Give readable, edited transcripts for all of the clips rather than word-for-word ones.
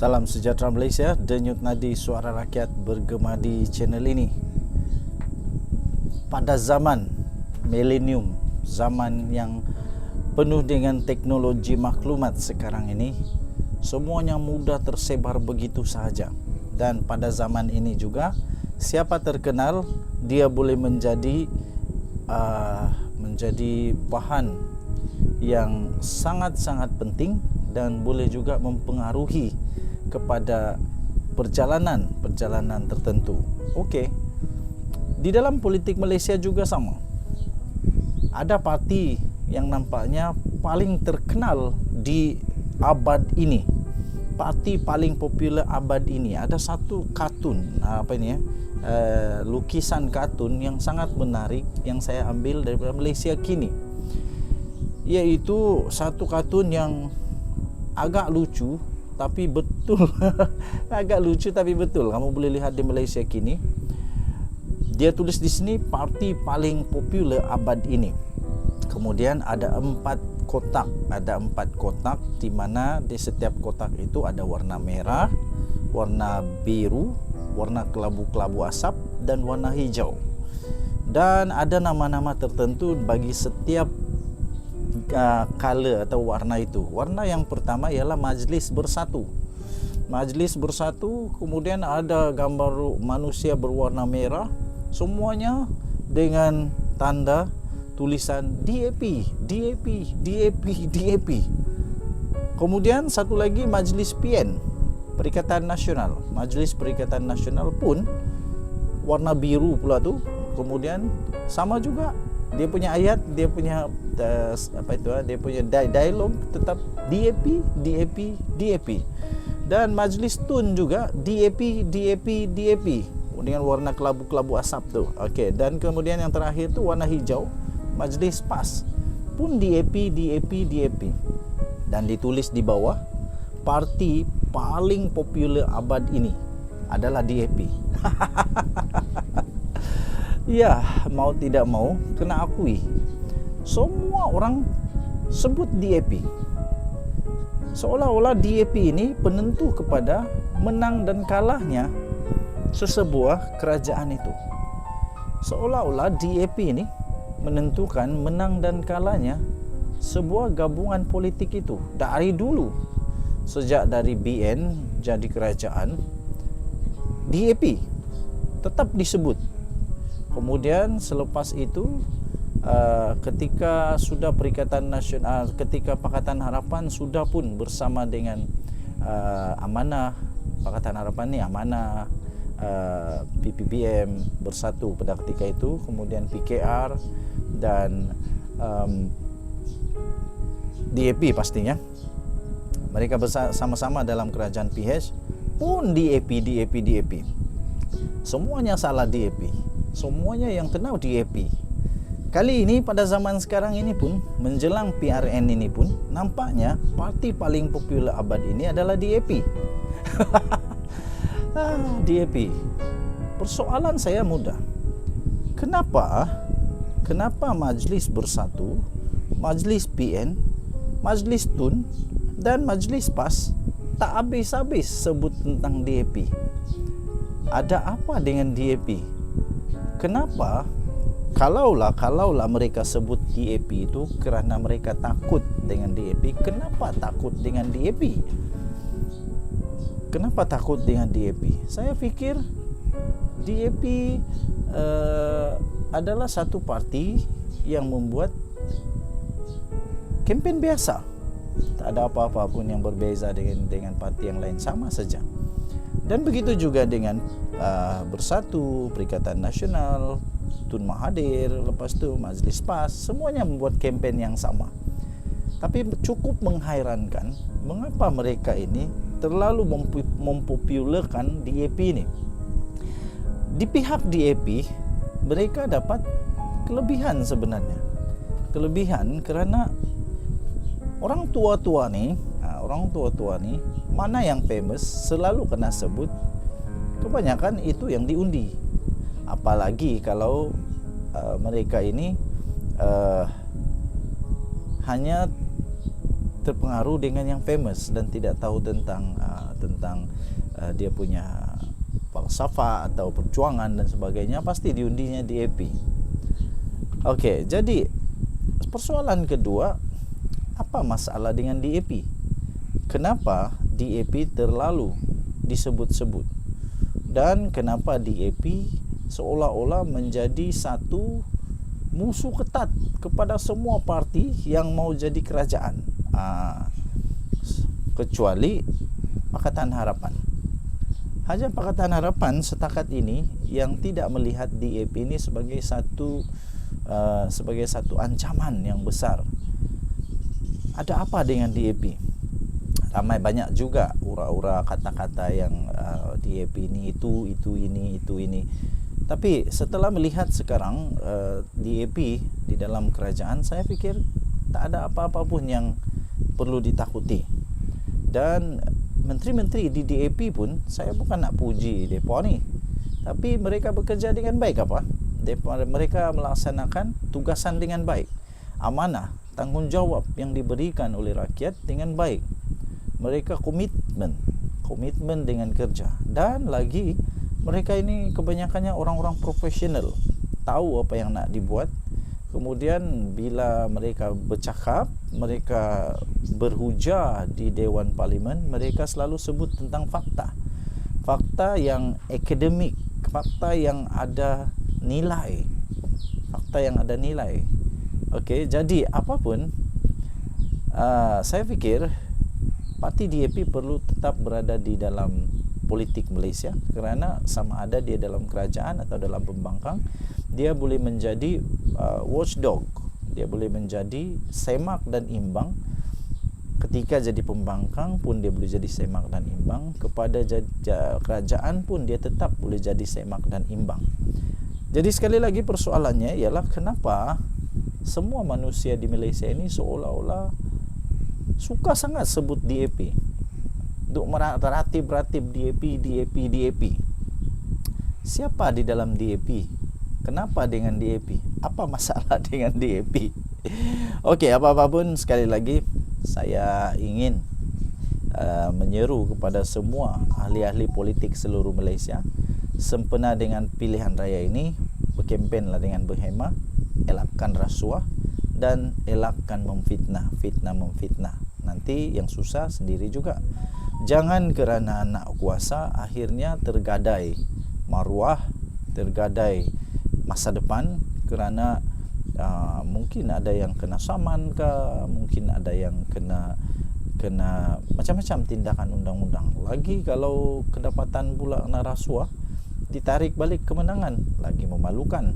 Salam sejahtera Malaysia, denyut nadi suara rakyat bergema di channel ini. Pada zaman milenium, zaman yang penuh dengan teknologi maklumat sekarang ini, semuanya mudah tersebar begitu sahaja. Dan pada zaman ini juga, siapa terkenal, dia boleh menjadi bahan yang sangat-sangat penting dan boleh juga mempengaruhi kepada perjalanan tertentu. Okey. Di dalam politik Malaysia juga sama. Ada parti yang nampaknya paling terkenal di abad ini. Parti paling popular abad ini. Ada satu kartun, lukisan kartun yang sangat menarik yang saya ambil daripada Malaysia kini. Iaitu satu kartun yang agak lucu tapi betul. Agak lucu tapi betul. Kamu boleh lihat di Malaysia kini. Dia tulis di sini parti paling popular abad ini. Kemudian ada 4 kotak. Ada 4 kotak di mana di setiap kotak itu ada warna merah, warna biru, warna kelabu-kelabu asap dan warna hijau. Dan ada nama-nama tertentu bagi setiap color atau warna itu. Warna yang pertama ialah Majlis Bersatu. Majlis Bersatu, kemudian ada gambar manusia berwarna merah, semuanya dengan tanda tulisan DAP, DAP, DAP, DAP. Kemudian satu lagi Majlis PN, Perikatan Nasional. Majlis Perikatan Nasional pun warna biru pula tu. Kemudian sama juga dia punya ayat, dia punya dia punya dialog tetap DAP, DAP, DAP. Dan Majlis Tun juga DAP, DAP, DAP dengan warna kelabu-kelabu asap tu. Okey, dan kemudian yang terakhir tu warna hijau, Majlis PAS pun DAP, DAP, DAP. Dan ditulis di bawah, parti paling popular abad ini adalah DAP. Ya, mau tidak mau kena akui, semua orang sebut DAP. Seolah-olah DAP ini penentu kepada menang dan kalahnya sesebuah kerajaan itu. Seolah-olah DAP ini menentukan menang dan kalahnya sebuah gabungan politik itu. Dari dulu, sejak dari BN jadi kerajaan, DAP tetap disebut. Kemudian selepas itu ketika sudah Perikatan Nasional, ketika Pakatan Harapan sudah pun bersama dengan Amanah, Pakatan Harapan ni Amanah, PPBM bersatu pada ketika itu, kemudian PKR dan DAP pastinya. Mereka bersama-sama dalam kerajaan PH pun DAP. Semuanya salah DAP. Semuanya yang kenal DAP. Kali ini pada zaman sekarang ini pun, menjelang PRN ini pun, nampaknya parti paling popular abad ini adalah DAP. DAP. Persoalan saya mudah. Kenapa Majlis Bersatu, Majlis PN, Majlis Tun dan Majlis PAS tak habis-habis sebut tentang DAP? Ada apa dengan DAP? Kenapa kalaulah mereka sebut DAP itu kerana mereka takut dengan DAP, kenapa takut dengan DAP? Kenapa takut dengan DAP? Saya fikir DAP adalah satu parti yang membuat kempen biasa. Tak ada apa-apa pun yang berbeza dengan parti yang lain, sama saja. Dan begitu juga dengan Bersatu, Perikatan Nasional, Tun Mahathir, lepas tu Majlis PAS, semuanya membuat kempen yang sama. Tapi cukup menghairankan mengapa mereka ini terlalu mempopularkan DAP ini. Di pihak DAP, mereka dapat kelebihan sebenarnya. Kelebihan kerana orang tua-tua ni, mana yang famous selalu kena sebut. Kebanyakan itu yang diundi. Apalagi kalau mereka ini hanya terpengaruh dengan yang famous dan tidak tahu tentang dia punya falsafah atau perjuangan dan sebagainya, pasti diundinya DAP. Okey, jadi persoalan kedua, apa masalah dengan DAP? Kenapa DAP terlalu disebut-sebut? Dan kenapa DAP seolah-olah menjadi satu musuh ketat kepada semua parti yang mau jadi kerajaan, kecuali Pakatan Harapan. Hanya Pakatan Harapan setakat ini yang tidak melihat DAP ini sebagai satu ancaman yang besar. Ada apa dengan DAP? Ramai banyak juga ura-ura kata-kata yang DAP ini itu ini. Tapi setelah melihat sekarang DAP di dalam kerajaan, saya fikir tak ada apa-apa pun yang perlu ditakuti. Dan menteri-menteri di DAP pun, saya bukan nak puji mereka ni, tapi mereka bekerja dengan baik apa? Mereka melaksanakan tugasan dengan baik. Amanah, tanggungjawab yang diberikan oleh rakyat dengan baik. Mereka komitmen dengan kerja. Dan lagi, mereka ini kebanyakannya orang-orang profesional, tahu apa yang nak dibuat. Kemudian bila mereka bercakap, mereka berhujah di Dewan Parlimen, mereka selalu sebut tentang fakta yang akademik, fakta yang ada nilai. Okey, jadi apapun, saya fikir parti DAP perlu tetap berada di dalam politik Malaysia, kerana sama ada dia dalam kerajaan atau dalam pembangkang, dia boleh menjadi watchdog, dia boleh menjadi semak dan imbang. Ketika jadi pembangkang pun dia boleh jadi semak dan imbang, kepada kerajaan pun dia tetap boleh jadi semak dan imbang. Jadi sekali lagi persoalannya ialah kenapa semua manusia di Malaysia ini seolah-olah suka sangat sebut DAP, duk meratib-ratib DAP. Siapa di dalam DAP? Kenapa dengan DAP? Apa masalah dengan DAP? Okey, apa-apa pun, sekali lagi saya ingin menyeru kepada semua ahli-ahli politik seluruh Malaysia, sempena dengan pilihan raya ini, berkempenlah dengan berhemah, elakkan rasuah dan elakkan memfitnah. Nanti yang susah sendiri juga. Jangan kerana nak kuasa akhirnya tergadai maruah, tergadai masa depan, kerana mungkin ada yang kena saman ke, mungkin ada yang kena macam-macam tindakan undang-undang. Lagi kalau kedapatan pula kena rasuah, ditarik balik kemenangan, lagi memalukan.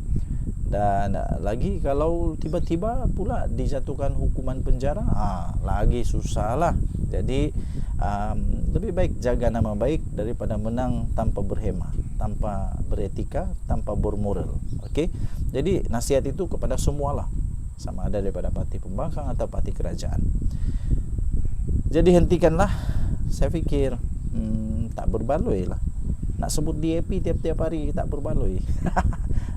Dan lagi kalau tiba-tiba pula dijatuhkan hukuman penjara, lagi susah lah. Jadi lebih baik jaga nama baik daripada menang tanpa berhemah, tanpa beretika, tanpa bermoral. Okey. Jadi nasihat itu kepada semualah, sama ada daripada parti pembangkang atau parti kerajaan. Jadi hentikanlah, saya fikir tak berbaloi lah. Nak sebut DAP tiap-tiap hari tak berbaloi.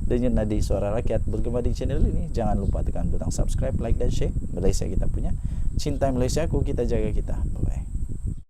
Denyut nadi suara rakyat bergema di channel ini. Jangan lupa tekan butang subscribe, like dan share. Malaysia kita punya. Cintai Malaysia ku, kita jaga kita. Bye bye.